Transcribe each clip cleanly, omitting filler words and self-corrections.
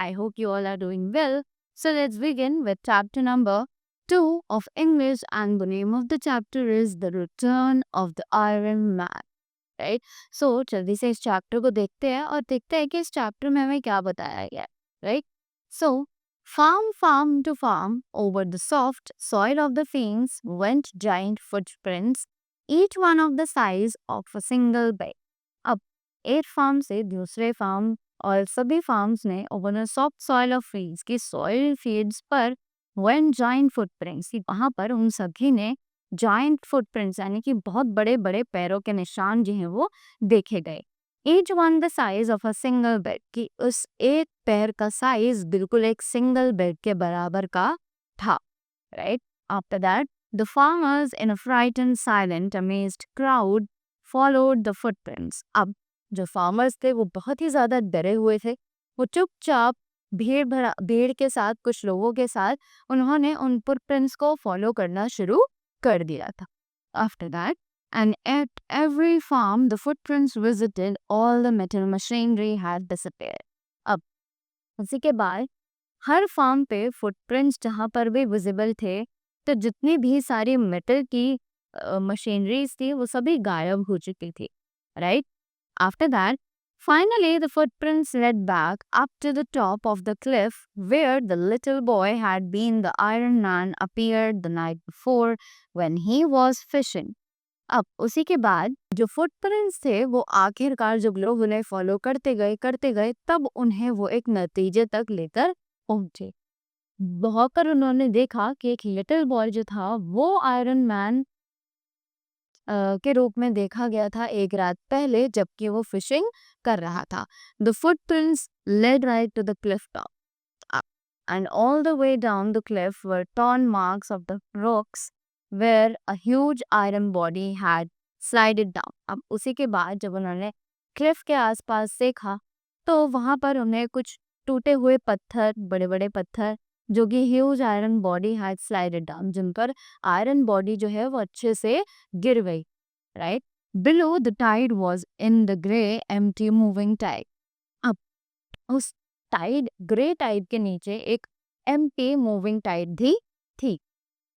I hope you all are doing well. So let's begin with chapter number 2 of English, and the name of the chapter is The Return of the Iron Man. Right so जल्दी से इस chapter को देखते हैं और देखते हैं कि इस चैप्टर में हमें क्या बताया गया है right so farm to farm over the soft soil of the fields went giant footprints, each one of the size of a single bed. अब एक फार्म से दूसरे फार्म और सभी फार्म्स ने over the soft soil of fields की soil fields पर one giant footprints, वहां पर उन सभी ने जाइंट फुटप्रिंट्स यानी कि बहुत बड़े बड़े पैरों के निशान जो हैं वो देखे गए. Each one the size of a single bed, कि उस एक पैर का साइज बिल्कुल एक सिंगल बेड के बराबर का था. Right after that the farmers in a frighten silent amazed crowd followed the footprints. अब जो फार्मर्स थे वो बहुत ही ज्यादा डरे हुए थे. वो चुपचाप भीड़ के साथ, कुछ लोगों के साथ उन्होंने उन फुटप्रिंट्स को फॉलो करना शुरू कर दिया था. After that and at every farm the footprints visited all the metal machinery had disappeared. अब उसी के बाद हर फार्म पे फुटप्रिंट्स जहाँ पर भी विजिबल थे, तो जितनी भी सारी मेटल की मशीनरीज थी वो सभी गायब हो चुकी थी. Right after that finally the footprints led back up to the top of the cliff where the little boy had been. The Iron Man appeared the night before when he was fishing. अब उसी के बाद जो footprints थे वो आखिरकार जब लोग उन्हें फॉलो करते गए तब उन्हें वो एक नतीजे तक लेकर पहुंचे. बहकर उन्होंने देखा कि एक लिटिल बॉय जो था वो आयरन मैन के रूप में देखा गया था एक रात पहले जबकि वो फिशिंग कर रहा था. The footprints led right to the cliff top and all the way down the cliff were torn marks of the rocks where a huge iron body had slided down. अब उसी के बाद जब उन्होंने क्लिफ के आसपास देखा तो वहां पर उन्हें कुछ टूटे हुए पत्थर, बड़े बड़े पत्थर जो कि huge iron body had slided down, जिन पर आयरन बॉडी जो है वो अच्छे से गिर गई. Right below the tide was in the grey empty moving tide. अब उस टाइड, ग्रे टाइड के नीचे एक एम्प्टी मूविंग टाइड भी थी.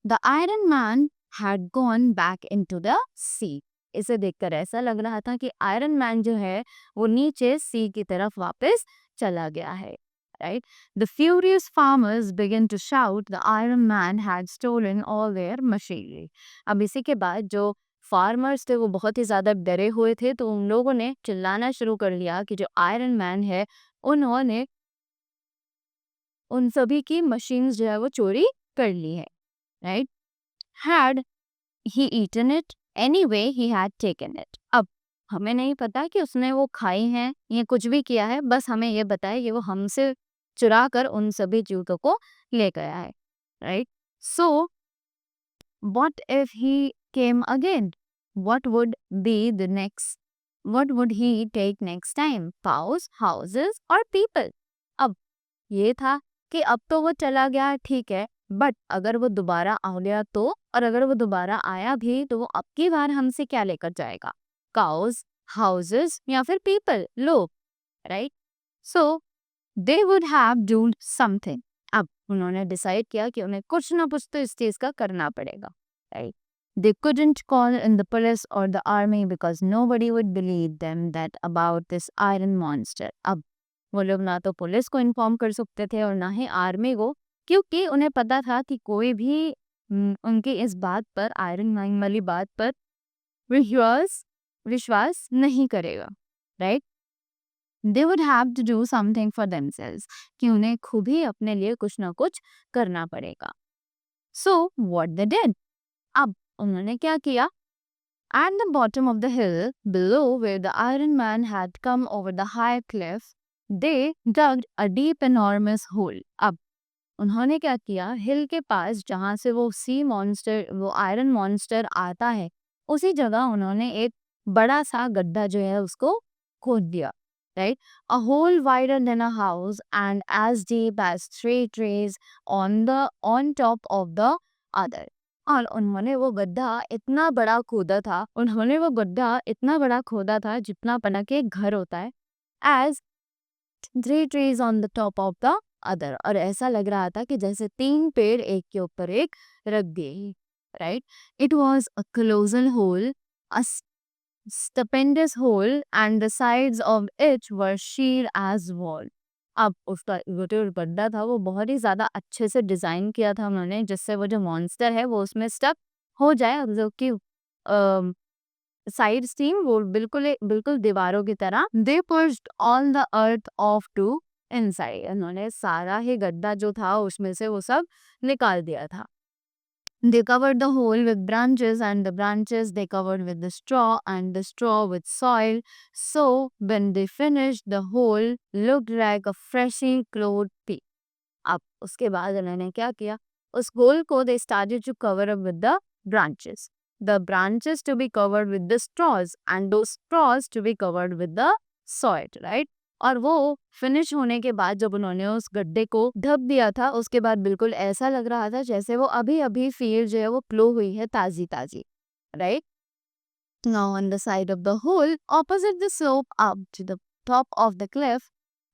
The iron man had gone back into the sea. इसे देखकर ऐसा लग रहा था कि आयरन मैन जो है वो नीचे सी की तरफ वापस चला गया है. Right the furious farmers began to shout the iron man had stolen all their machinery. अब इसी के बाद जो फार्मर्स थे वो बहुत ही ज्यादा डरे हुए थे, तो उन लोगों ने चिल्लाना शुरू कर लिया कि जो आयरन मैन है उन्होंने उन सभी की मशीन्स जो है वो चोरी कर ली है. Right had he eaten it anyway he had taken it. अब हमें नहीं पता कि उसने वो खाई हैं या कुछ भी किया है, बस हमें ये बताया कि वो हमसे चुरा कर उन सभी जूतों को ले गया है. Right so what if he came again? What would be the next? What would he take next time? Cows, houses or people? अब ये था कि अब तो वो चला गया, ठीक है, बट अगर वो दोबारा आ गया तो, और अगर वो दोबारा आया भी तो वो अब की बार हमसे क्या लेकर जाएगा? काउज, हाउसेस या फिर पीपल, लोग. Right so they would have dude something. अब उन्होंने डिसाइड किया कि उन्हें कुछ ना कुछ तो इस चीज का करना पड़ेगा. Right? They couldn't call in the police or the army because nobody would believe them that about this iron monster. अब वो लोग ना तो पुलिस को इन्फॉर्म कर सकते थे और ना ही आर्मी को, क्योंकि उन्हें पता था कि कोई भी उनकी इस बात पर, आयरन मैन वाली बात पर विश्वास नहीं करेगा. Right they would have to do something for themselves, कि उन्हें खुद ही अपने लिए कुछ ना कुछ करना पड़ेगा. So what they did. अब उन्होंने क्या किया? At the bottom of the hill below where the Iron Man had come over the high cliff, they dug a deep enormous hole. अब उन्होंने क्या किया? हिल के पास जहाँ से वो सी मॉन्स्टर, वो आयरन मॉन्स्टर आता है, उसी जगह उन्होंने एक बड़ा सा गड्ढा जो है उसको खोद दिया. Right? A hole wider than a house and as deep as 3 trees on top of the other. और उन्होंने वो गड्ढा इतना बड़ा खोदा था, जितना बड़ा खोदा था जितना बड़ा के घर होता है, as 3 trees on the top of the other, और ऐसा लग रहा था कि जैसे 3 पेड़ एक के ऊपर एक रख दिए, right. It was a colossal hole, a stupendous hole, and the sides of it were sheer as wall. अब उसका जो गड्ढा था वो बहुत ही ज्यादा अच्छे से डिजाइन किया था उन्होंने, जिससे वो जो मॉन्स्टर है वो उसमें स्टक हो जाए, और जो कि साइड्स थी वो बिल्कुल दीवारों की तरह. They pushed all the earth off to inside. उन्होंने सारा ही गड्ढा जो था उसमें से वो सब निकाल दिया था. They covered the hole with branches, and the branches they covered with the straw, and the straw with soil. So when they finished, the hole looked like a freshly clothed pig. अब उसके बाद उन्होंने क्या किया, उस whole को they started to cover up with the branches. The branches to be covered with the straws, and those straws to be covered with the soil, right? और वो फिनिश होने के बाद जब उन्होंने उस गड्ढे को ढक दिया था, उसके बाद बिल्कुल ऐसा लग रहा था जैसे वो अभी अभी फील्ड जो है वो प्लो हुई है ताजी ताजी, right. Now on the side of the hole, opposite the slope up to the top of the cliff,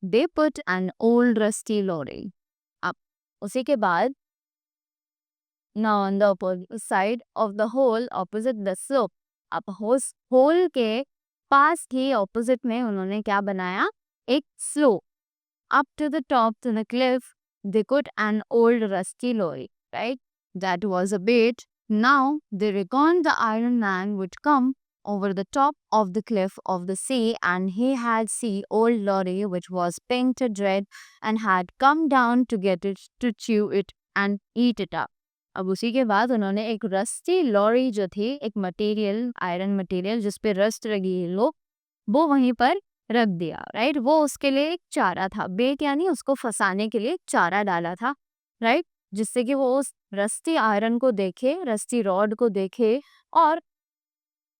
they put an old rusty lorry. अब उसी के बाद now on the opposite side of the hole, opposite the slope, अब उस whole के पास ही opposite में उन्होंने क्या बनाया, एक slope. Up to the top to the cliff, they put an old rusty lorry, right? That was a bait. Now they reckoned the Iron Man would come over the top of the cliff of the sea, and he had seen old lorry which was painted red and had come down to get it to chew it and eat it up. अब उसी के बाद उन्होंने एक rusty lorry जो थी, एक material, iron material जिस पे रस्ट लगी है लोग, वो वहीं पर रख दिया, राइट. वो उसके लिए एक चारा था, बेट यानी उसको फंसाने के लिए चारा डाला था, राइट, जिससे कि वो उस रस्टी आयरन को देखे, रस्टी रॉड को देखे और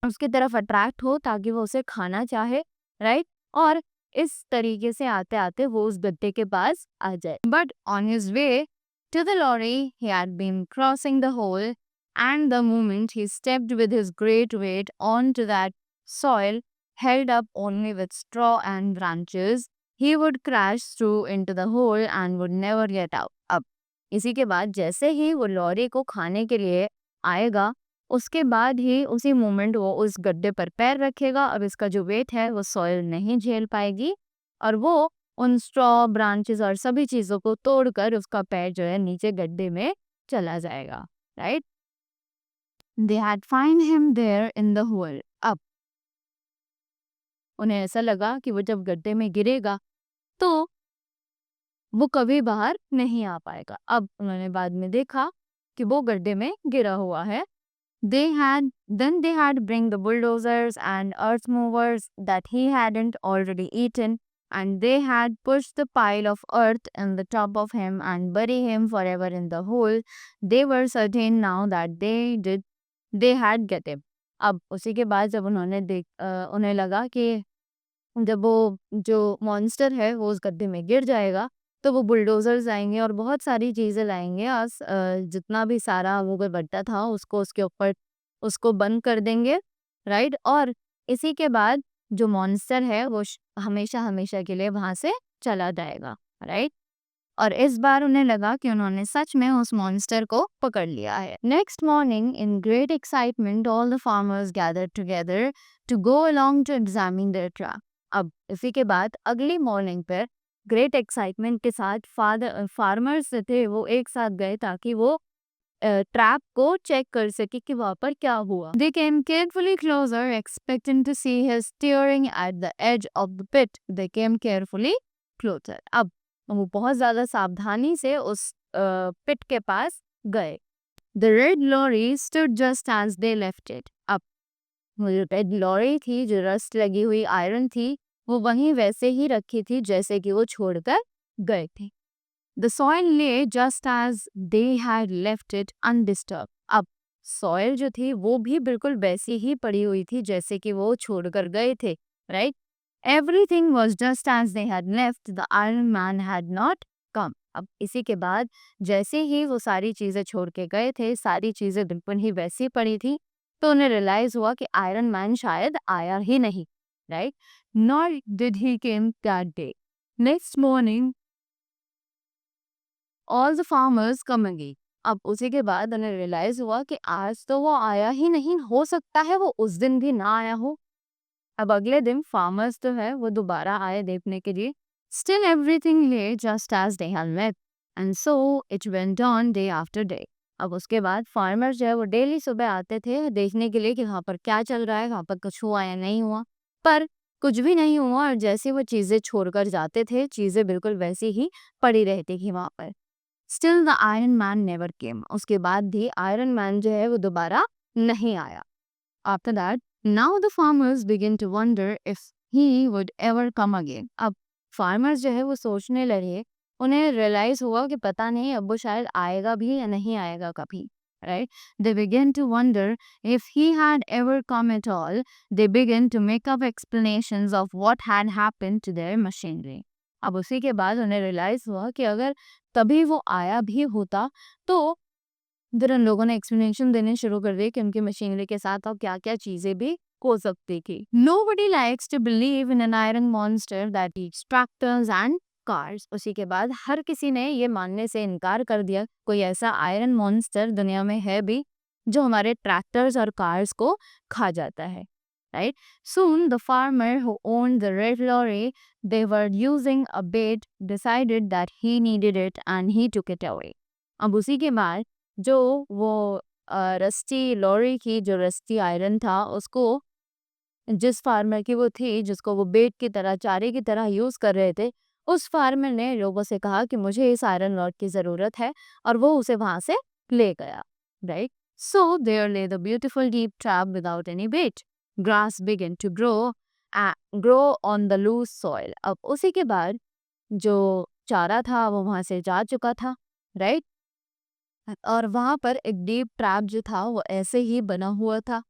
उसकी तरफ अट्रैक्ट हो ताकि वो उसे खाना चाहे, राइट. और इस तरीके से आते आते वो उस गड्ढे के पास आ जाए. But on his way to the lorry he had been crossing the hole, and the moment he stepped with his great weight onto that soil held up only with straw and branches, he would crash through into the hole and would never get out. अब इसी के बाद जैसे ही वो lorry को खाने के लिए आएगा, उसके बाद ही उसी मोमेंट वो उस गड्ढे पर पैर रखेगा. अब इसका जो वेट है वो सॉइल नहीं झेल पाएगी और वो उन स्ट्रॉ, ब्रांचेस और सभी चीजों को तोड़कर उसका पैर जो है नीचे गड्ढे में चला जाएगा, right. They had find him there in the hole. अब उन्हें ऐसा लगा कि वो जब गड्ढे में गिरेगा तो वो कभी बाहर नहीं आ पाएगा. अब उन्होंने बाद में देखा कि वो गड्ढे में गिरा हुआ है. They had bring the bulldozers and earth movers that he hadn't already eaten, and they had pushed the pile of earth in the top of him and bury him forever in the hole. They were certain now that they had get him. अब उसी के बाद जब उन्हें लगा कि जब वो जो मॉन्स्टर है वो उस गड्ढे में गिर जाएगा तो वो बुलडोजर्स आएंगे और बहुत सारी चीजें लाएंगे और जितना भी सारा वो गड्ढा था उसको उसके ऊपर उसको बंद कर देंगे, राइट. और इसी के बाद जो मॉन्स्टर है वो हमेशा हमेशा के लिए वहां से चला जाएगा, राइट. और इस बार उन्हें लगा कि उन्होंने सच में उस मॉन्स्टर को पकड़ लिया है. Next morning in great excitement all the farmers gathered together to go along to examine their trap. अब इसी के बाद अगली मॉर्निंग पर ग्रेट एक्साइटमेंट के साथ फार्मर्स थे वो एक साथ गए ताकि वो ट्रैप को चेक कर सके कि वहां पर क्या हुआ. They came carefully closer, expecting to see his staring at the edge of the pit. They came carefully closer. अब वो बहुत ज्यादा सावधानी से उस पिट के पास गए. The red lorry stood just as they left it. अब वो जो रेड लॉरी थी, जो रस्ट लगी हुई आयरन थी, वो वहीं वैसे ही रखी थी जैसे कि वो छोड़कर गए थे. The soil lay just as they had left it undisturbed. अब सॉइल जो थी वो भी बिल्कुल वैसी ही पड़ी हुई थी जैसे कि वो छोड़कर गए थे, right. Everything was just as they had left. The Iron Man had not come. अब इसी के बाद जैसे ही वो सारी चीजें छोड़ के गए थे, सारी चीजें बिल्कुल ही वैसी पड़ी थी, तो उन्हें रियलाइज हुआ कि आयरन मैन शायद आया ही नहीं, right. Nor did he came that day. Next morning all the farmers come again. अब उसी के बाद उन्हें रियलाइज हुआ कि आज तो वो आया ही नहीं, हो सकता है वो उस दिन भी ना आया हो। अब अगले दिन फार्मर्स जो है वो दोबारा आए देखने के लिए। Still everything lay just as they had met and so it went on day after day. अब उसके बाद फार्मर्स जो है वो डेली सुबह आते थे देखने के लिए कि वहाँ पर क्या चल रहा है, वहाँ पर कुछ हुआ या नहीं हुआ। पर कुछ भी नहीं हुआ और जैसे वो चीज़ें छोड़कर जाते थे, चीज़ें बिल्कुल वैसी ही पड़ी रहती थी वहाँ पर। Still the iron man never came. उसके बाद भी आयरन मैन जो है वो दोबारा नहीं आया। After that now the farmers begin to wonder if he would ever come again. अब फार्मर्स जो है वो सोचने लगे, उन्हें रियलाइज हुआ कि पता नहीं अब वो शायद आएगा भी या नहीं आएगा कभी, right. They begin to wonder if he had ever come at all. They begin to make up explanations of what had happened to their machinery. अब उसी के बाद उन्हें रियलाइज हुआ कि अगर तभी वो आया भी होता तो फिर उन लोगों ने एक्सप्लेनेशन देने शुरू कर दिए कि उनकी मशीनरी के साथ अब क्या-क्या चीजें भी हो सकती थी। Nobody likes to believe in an iron monster that eats tractors and cars। उसी के बाद हर किसी ने ये मानने से इनकार कर दिया कोई ऐसा आयरन मॉन्स्टर दुनिया में है भी जो हमारे ट्रैक्टर्स और कार्स को खा जाता है, right? Soon the farmer who owned the red lorry they were using a bait decided that he needed it and he took it away। अब उसी के बाद जो वो रस्टी लॉरी की जो रस्टी आयरन था उसको जिस फार्मर की वो थी जिसको वो बेट की तरह चारे की तरह यूज कर रहे थे, उस फार्मर ने लोगों से कहा कि मुझे इस आयरन रॉड की जरूरत है और वो उसे वहां से ले गया, right. So there lay the beautiful deep trap without any bait. Grass begin to grow on the loose soil. अब उसी के बाद जो चारा था वो वहां से जा चुका था, राइट। और वहां पर एक डीप ट्रैप जो था वो ऐसे ही बना हुआ था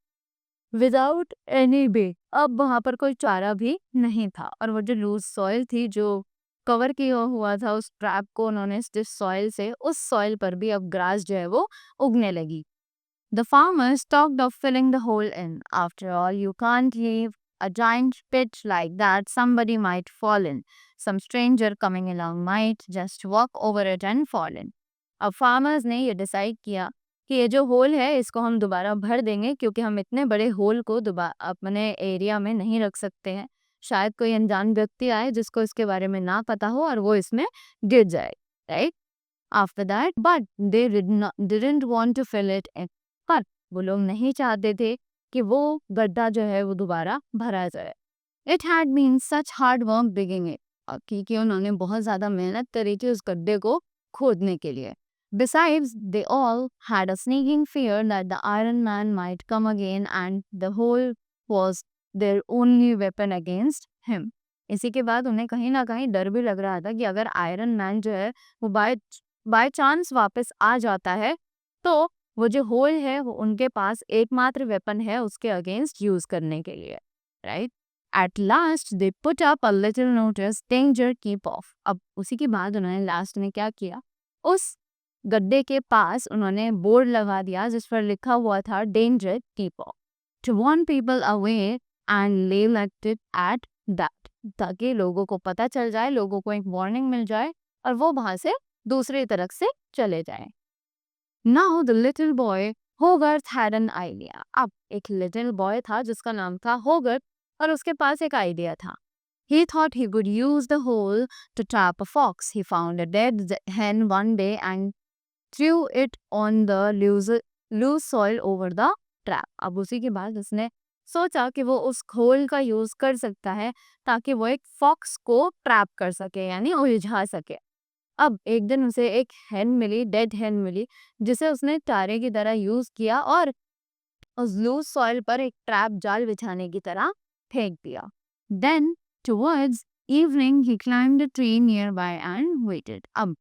विदाउट एनी बे। अब वहां पर कोई चारा भी नहीं था और वो जो लूज सॉइल थी जो कवर किया हुआ था उस ट्रैप को उन्होंने जिस सॉइल से उस सॉइल पर भी अब ग्रास जो है वो उगने लगी। The farmers talked of filling the hole in. After all, you can't leave a giant pit like that. Somebody might fall in. Some stranger coming along might just walk over it and fall in. अब farmers ने ये decide किया कि ये जो whole है इसको हम दोबारा भर देंगे क्योंकि हम इतने बड़े होल को दोबारा अपने एरिया में नहीं रख सकते हैं। शायद कोई अनजान व्यक्ति आए जिसको इसके बारे में ना पता हो और वो इसमें गिर जाए, right. After that but they didn't want to fill it in. पर वो लोग नहीं चाहते थे कि वो गड्ढा जो है वो दोबारा भरा जाए। It had been such hard work digging it. क्योंकि उन्होंने बहुत ज्यादा मेहनत करी थी उस गड्ढे को खोदने के लिए। Besides, they all had a sneaking fear that the Iron Man might come again and the hole was their only weapon against him। इसी के बाद उन्हें कहीं ना कहीं डर भी लग रहा था कि अगर आयरन मैन जो है वो बाय चांस वापस आ जाता है तो वो जो होल है वो उनके पास एकमात्र वेपन है उसके अगेंस्ट यूज करने के लिए, right. At last they put up a little notice danger keep of. अब उसी के बाद उन्होंने लास्ट में क्या किया, उस गड्ढे के पास उन्होंने बोर्ड लगा दिया जिस पर लिखा हुआ था danger keep off to warn people away and ले लेट इट एट दैट। ताकि लोगों को पता चल जाए, लोगों को एक वार्निंग मिल जाए और वो वहां से दूसरी तरफ से चले जाए। Now the little boy Hogarth had an idea. अब एक लिटिल बॉय था जिसका नाम था होगर्थ और उसके पास एक आइडिया था। He thought he could use the hole to trap a fox। He found a dead hen one day and threw it on the loose soil over the trap। अब उसी के बाद उसने सोचा कि वो उस खोल का यूज कर सकता है ताकि वो एक फॉक्स को ट्रैप कर सके यानी उलझा सके। अब एक दिन उसे एक हेन मिली, डेड हेन मिली, जिसे उसने चारे की तरह यूज किया और उस लूज सॉइल पर एक ट्रैप जाल बिछाने की तरह फेंक दिया। Then towards evening he climbed a tree nearby and waited. अब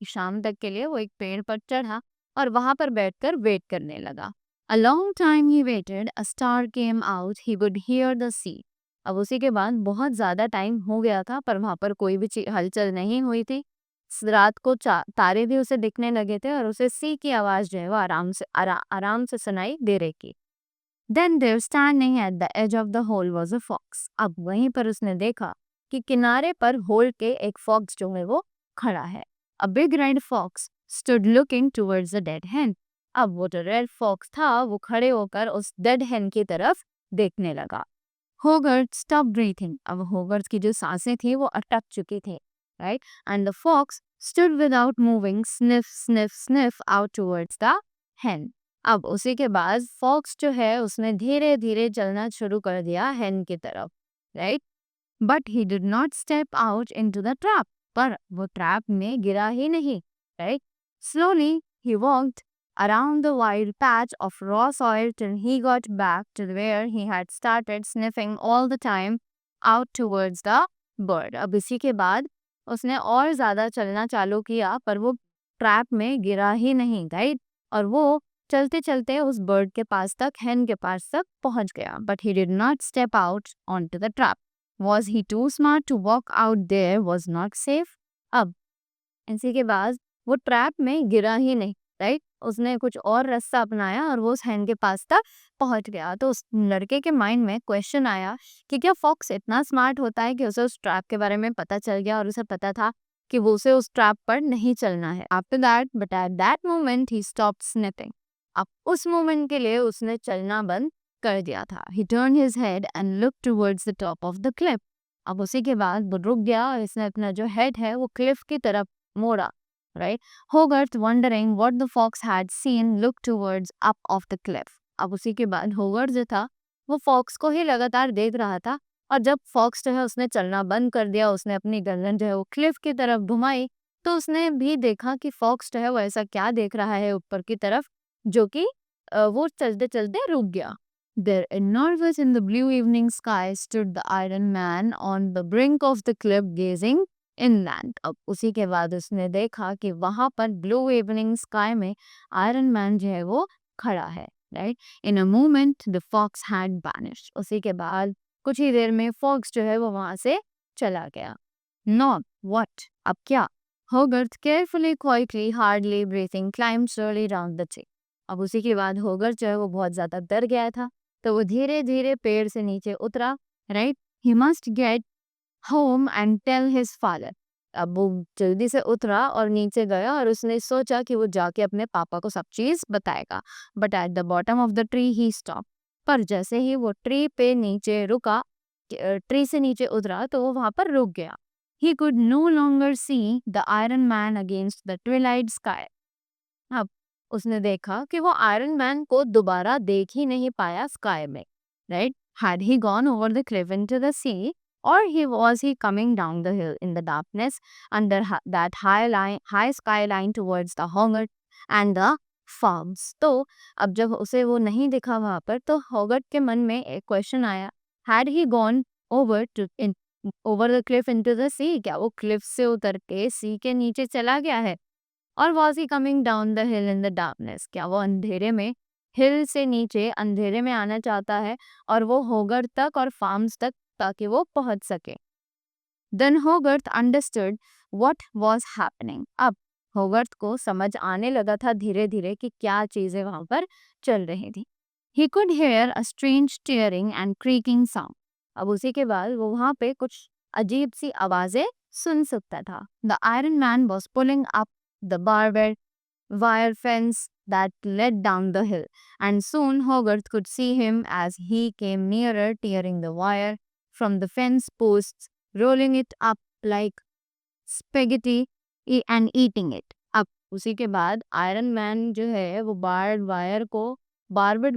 शाम तक के लिए वो एक पेड़ पर चढ़ा और वहां पर बैठकर वेट करने लगा। A long time he waited, a star came out, he would hear the sea. अब उसी के बाद बहुत ज्यादा टाइम हो गया था पर वहां पर कोई भी हलचल नहीं हुई थी। रात को तारे भी उसे दिखने लगे थे और उसे सी की आवाज जो है वो आराम से सुनाई दे रही थी। Then there standing at the edge of the hole was a fox. अब वहीं पर उसने देखा कि किनारे पर होल के एक फॉक्स जो है वो खड़ा है। A big red fox stood looking towards the dead hen। अब वो जो रेड फॉक्स था वो खड़े होकर उस डेड hen की तरफ देखने लगा। होगर्ट स्टॉप ब्रीथिंग। अब होगर्ट की जो सांसें थी वो अटक चुकी थी, right, and the fox stood without moving, sniff sniff sniff out towards the hen। अब उसी के बाद फॉक्स जो है उसने धीरे धीरे चलना शुरू कर दिया hen की तरफ, right, but he did not step out into the trap. पर वो ट्रैप में गिरा ही नहीं, right. Slowly he walked around the wide patch of raw soil till he got back to where he had started sniffing all the time out towards the bird। अब इसी के बाद उसने और ज्यादा चलना चालू किया पर वो ट्रैप में गिरा ही नहीं, राइट, और वो चलते चलते उस बर्ड के पास तक, hen के पास तक पहुंच गया। But he did not step out onto the trap। Was he too smart to walk out there? Was not safe। अब इसी के बाद वो ट्रैप में गिरा ही नहीं, राइट, उसने कुछ और रास्ता अपनाया और वो उस hen के पास तक पहुंच गया। तो उस लड़के के माइंड में क्वेश्चन आया कि क्या फॉक्स इतना स्मार्ट होता है कि उसे उस ट्रैप के बारे में पता चल गया और उसे पता था कि वो उसे उस ट्रैप पर नहीं चलना है। After that but at that moment he stopped sniffing. अब उस मोमेंट के लिए उसने चलना बंद कर दिया था। ही turn his head and look towards the top of the cliff. अब उसी के बाद वो रुक गया और इसने अपना जो हेड है वो क्लिफ की तरफ मोड़ा, right. Hogarth wondering what the fox had seen look towards up of the cliff. अब उसी के बाद होगर्थ जो था वो फॉक्स को ही लगातार देख रहा था, और जब फॉक्स जो है उसने चलना बंद कर दिया, उसने अपनी गर्दन जो है वो क्लिफ की तरफ घुमाई, तो उसने भी देखा कि फॉक्स जो है वो ऐसा क्या देख रहा है ऊपर की तरफ, जो कि वो चलते चलते रुक गया। There, enormous in the blue evening sky, stood the Iron Man on the brink of the cliff, gazing inland। अब उसी के बाद उसने देखा कि वहां पर ब्लू इवनिंग स्काई में आयरन मैन जो है वो खड़ा है, right. In a moment the fox had vanished. उसी के बाद कुछ ही देर में फॉक्स जो है वो वहां से चला गया। नॉट व्हाट, अब क्या? Hogarth carefully, quietly, hardly breathing, climb slowly down the tree. अब उसी के बाद होगर्थ जो है वो बहुत ज्यादा डर गया था, तो वो धीरे धीरे पेड़ से नीचे उतरा, right. He must get home and tell his father. अब वो जल्दी से उतरा और नीचे गया और उसने सोचा कि वो जाके अपने पापा को सब चीज बताएगा। But at the bottom of the tree he stop. पर जैसे ही वो ट्री पे नीचे रुका, ट्री से नीचे उतरा, तो वो वहां पर रुक गया। He could no longer see the iron man against the twilight sky. अब उसने देखा कि वो आयरन मैन को दोबारा देख ही नहीं पाया स्काई में, right. Had he gone over the cliff into the sea, or was he coming down the hill in the darkness under that high skyline towards the Hoggart and the farms। तो अब जब उसे वो नहीं दिखा वहां पर, तो हॉगर्ट के मन में एक क्वेश्चन आया, had he gone over to in over the cliff into the sea, क्या वो क्लिफ से उतर के सी के नीचे चला गया है? और was he coming down the hill in the darkness, क्या वो अंधेरे में, हिल से नीचे अंधेरे में आना चाहता है और वो होगर्थ तक और फार्म्स तक ताकि वो पहुंच सके। Then Hogarth understood what was happening। अब होगर्थ को समझ आने लगा था धीरे धीरे कि क्या चीजें वहां पर चल रही थी। He could hear a strange tearing and creaking sound। अब उसी के बाद वो वहां पे कुछ अजीब सी आवाजें सुन सकता था। The Iron Man was pulling up the barbed wire fence that led down the hill, and soon Hogarth could see him as he came nearer, tearing the wire from the fence posts, rolling it up like spaghetti and eating it। अब उसी के बाद iron man जो है वो बार्बड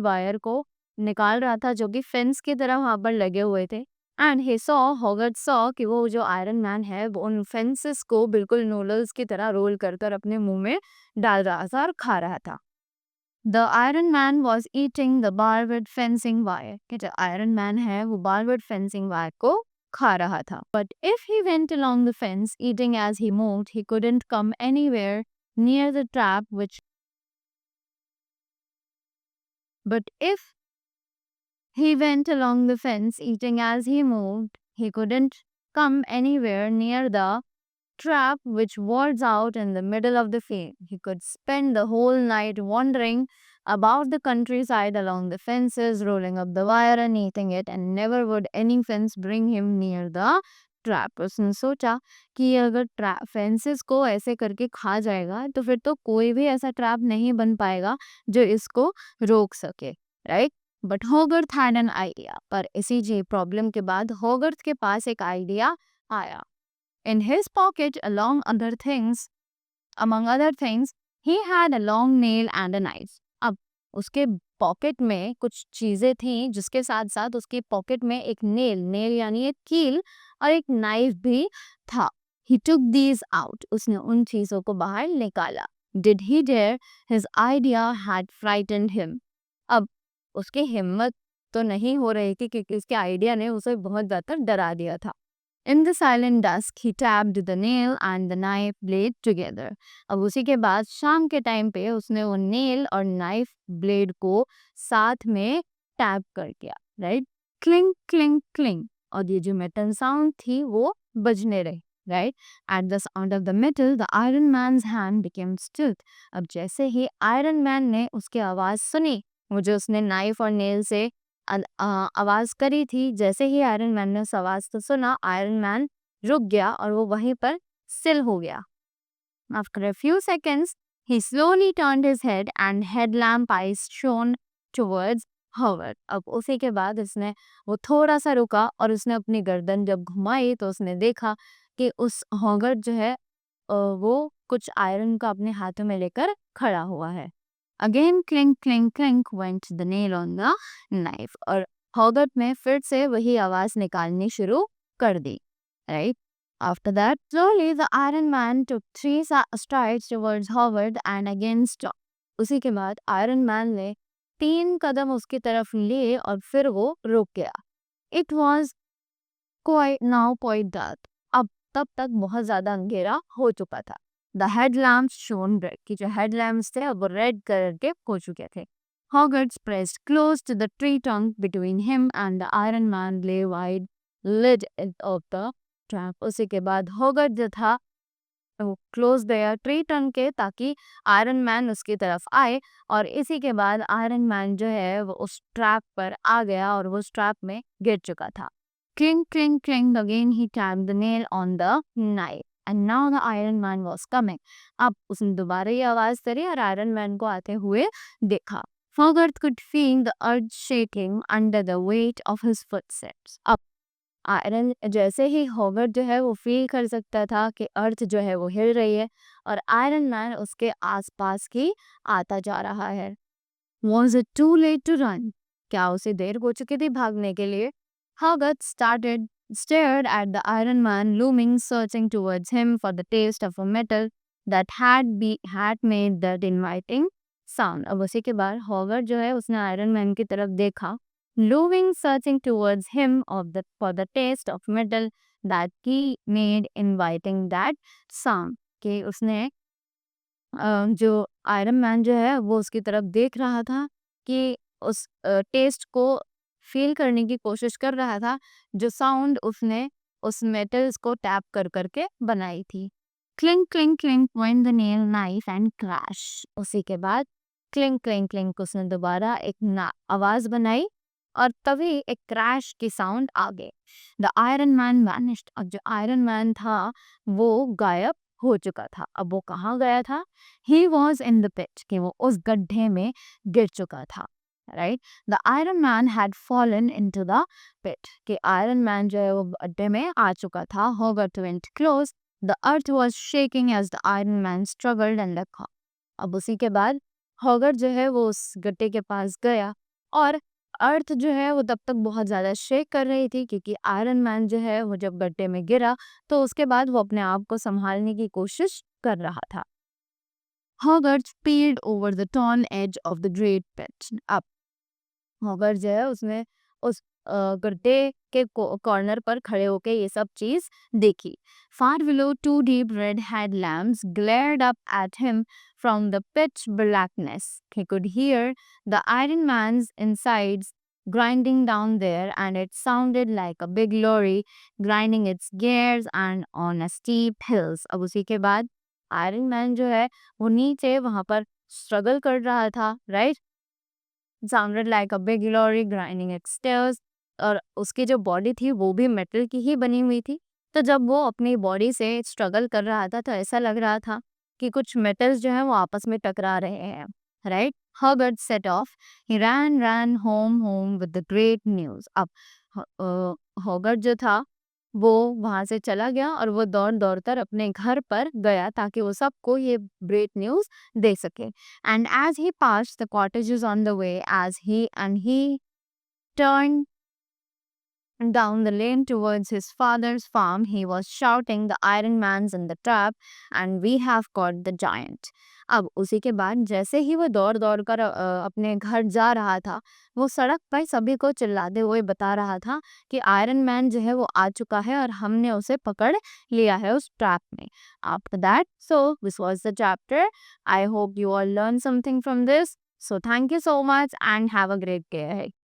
wire को निकाल रहा था, जो कि फेंस की तरह वहां पर लगे हुए थे। एंड ही सॉ हॉगर्थ सॉ कि वो जो आयरन मैन है वो उन फेंसेस को बिल्कुल नूडल्स की तरह रोल कर कर अपने मुंह में डाल रहा था और खा रहा था। The iron man was eating the barbed fencing wire, कि जो आयरन मैन है वो बार्बड फेंसिंग वायर को खा रहा था। But if he went along the fence eating as he moved, he couldn't come anywhere near the trap which but if he went along the fence eating as he moved, he couldn't come anywhere near the trap which was out in the middle of the field. He could spend the whole night wandering about the countryside along the fences, rolling up the wire and eating it, and never would any fence bring him near the trap. उसने सोचा कि ये अगर fences को ऐसे करके खा जाएगा तो फिर तो कोई भी ऐसा ट्रैप नहीं बन पाएगा जो इसको रोक सके, right? But Hogarth had an idea. पर इसी जी प्रॉब्लम के बाद होगर्थ के पास एक आइडिया आया. In his pocket, among other things, he had a long nail and a knife. अब उसके पॉकेट में कुछ चीजें थी जिसके साथ साथ उसके पॉकेट में एक नेल यानी एक कील और एक नाइफ भी था. He took these out. उसने उन चीजों को बाहर निकाला. Did he dare? His idea had frightened him. अब उसकी हिम्मत तो नहीं हो रही थी क्योंकि उसके आइडिया ने उसे बहुत ज़्यादा डरा दिया था. In the silent dusk, he tapped the nail and the knife blade together. अब उसी के बाद शाम के टाइम पे उसने वो नेल और नाइफ ब्लेड को साथ में टैप कर दिया, राइट? Cling cling cling. और ये जो मेटल साउंड थी वो बजने रही, right? At the sound of the metal, the Iron Man's hand became still. अब जैसे ही आयरन मैन ने उसकी आवाज़ सुनी, वो जो उसने नाइफ और नेल से आवाज़ करी थी, जैसे ही आयरन मैन ने उस आवाज़ को सुना, आयरन मैन रुक गया और वो वहीं पर स्टिल हो गया. After a few seconds, he slowly turned his head and headlamp eyes shone towards Howard. अब उसी के बाद उसने वो थोड़ा सा रुका और उसने अपनी गर्दन जब घुमाई तो उसने देखा कि उस हॉवर्ड जो है वो कुछ आयरन का अपने हाथों में लेकर खड़ा हुआ है. Again clink clink clink went the nail on the knife. और हॉवर्ड ने फिर से वही आवाज निकालनी शुरू कर दी, right? After that, slowly the Iron Man took 3 strides towards Howard and again stopped. उसी के बाद आयरन मैन ने 3 कदम उसकी तरफ लिए और फिर वो रुक गया. It was quite dark. अब तब तक बहुत ज़्यादा अंधेरा हो चुका था. The headlamps shone red. कि जो headlamps थे अब वो रेड कलर के हो चुके थे. Hogarth pressed close to the tree trunk between him and the Iron Man lay wide lid of the trap. उसी के बाद होगर्थ जो था वो क्लोज गया ट्री ट्रंक के ताकि आयरन मैन उसकी तरफ आए और इसी के बाद आयरन मैन जो है वो उस ट्रैप पर आ गया और वो उस ट्रैप में गिर चुका था. Clink, clink, clink. Again he tapped the nail on the knife. And now the Iron Man was coming. अब उसने दोबारा ये आवाज करी और आयरन मैन को आते हुए देखा. Hogarth could feel the earth shaking under the weight of his footsteps. अब आयरन जैसे ही हॉवर्ड जो है वो फील कर सकता था कि अर्थ जो है वो हिल रही है और आयरन मैन उसके आसपास की आता जा रहा है. Was it too late to run? क्या उसे देर हो चुकी थी भागने के लिए? Hogarth stared at the Iron Man looming, searching towards him for the taste of a metal that had made that inviting sound. अब उसी के बाद हॉवर्ड जो है उसने आयरन मैन की तरफ देखा, looming, searching towards him for the taste of metal that he made inviting that sound. कि उसने जो आयरन मैन जो है वो उसकी तरफ देख रहा था कि उस टेस्ट को फील करने की कोशिश कर रहा था जो साउंड उसने उस मेटल्स को टैप कर करके बनाई थी. Clink clink clink went the nail knife and crash. उसी के बाद क्लिंक क्लिंक क्लिंक उसने दोबारा एक आवाज बनाई और तभी एक क्रैश की साउंड आ गई. The iron man vanished. अब जो आयरन मैन था वो गायब हो चुका था. अब वो कहाँ गया था? He was in the pit. कि वो उस गड्ढे में गिर चुका था, right? The iron man had fallen into the pit. कि आयरन मैन जो है वो गड्ढे में आ चुका था. Hogarth went close. The earth was shaking as the iron man struggled and लखा. अब उसी के बाद होगर्थ जो है वो उस गड्ढे के पास गया और अर्थ जो है वो तब तक बहुत ज़्यादा शेक कर रही थी क्योंकि आयरन मैन जो है वो जब गड्ढे में गिरा तो उसके बाद वो अपने आप को संभालने की कोशिश कर रहा था. Hogarth peered over the torn edge of the great pit. अब होगर्थ जो है उसने उस गड्ढे के कॉर्नर पर खड़े होके ये सब चीज देखी. Far below, 2 deep red headlamps glared up at him from the pitch blackness. He could hear the Iron Man's insides grinding down there, and it sounded like a big lorry grinding its gears and on a steep hills. अब उसी के बाद iron man जो है वो नीचे वहां पर स्ट्रगल कर रहा था, right? Sounded like a big lorry grinding its stairs. और उसकी जो बॉडी थी वो भी मेटल की ही बनी हुई थी. तो जब वो अपनी बॉडी से स्ट्रगल कर रहा था तो ऐसा लग रहा था कि कुछ मेटल्स जो है वो आपस में टकरा रहे हैं, right? Herbert set off, he ran home with the great news. अब हॉबर्ट जो था वो वहाँ से चला गया और वो दौड़-दौड़ कर अपने घर पर गया ताकि वो सबको ये ग्रेट न्यूज़ दे सके। And as he passed the cottages on the way, as he turned down the lane towards his father's farm, he was shouting, "The Iron Man's in the trap, and we have caught the giant." अब उसी के बाद जैसे ही वो दौड़-दौड़ कर अपने घर जा रहा था, वो सड़क पर सभी को चिल्लाते हुए बता रहा था कि आयरन मैन जो है वो आ चुका है और हमने उसे पकड़ लिया है उस ट्रैप में। After that, so this was the chapter. I hope you all learned something from this. So thank you so much and have a great day ahead.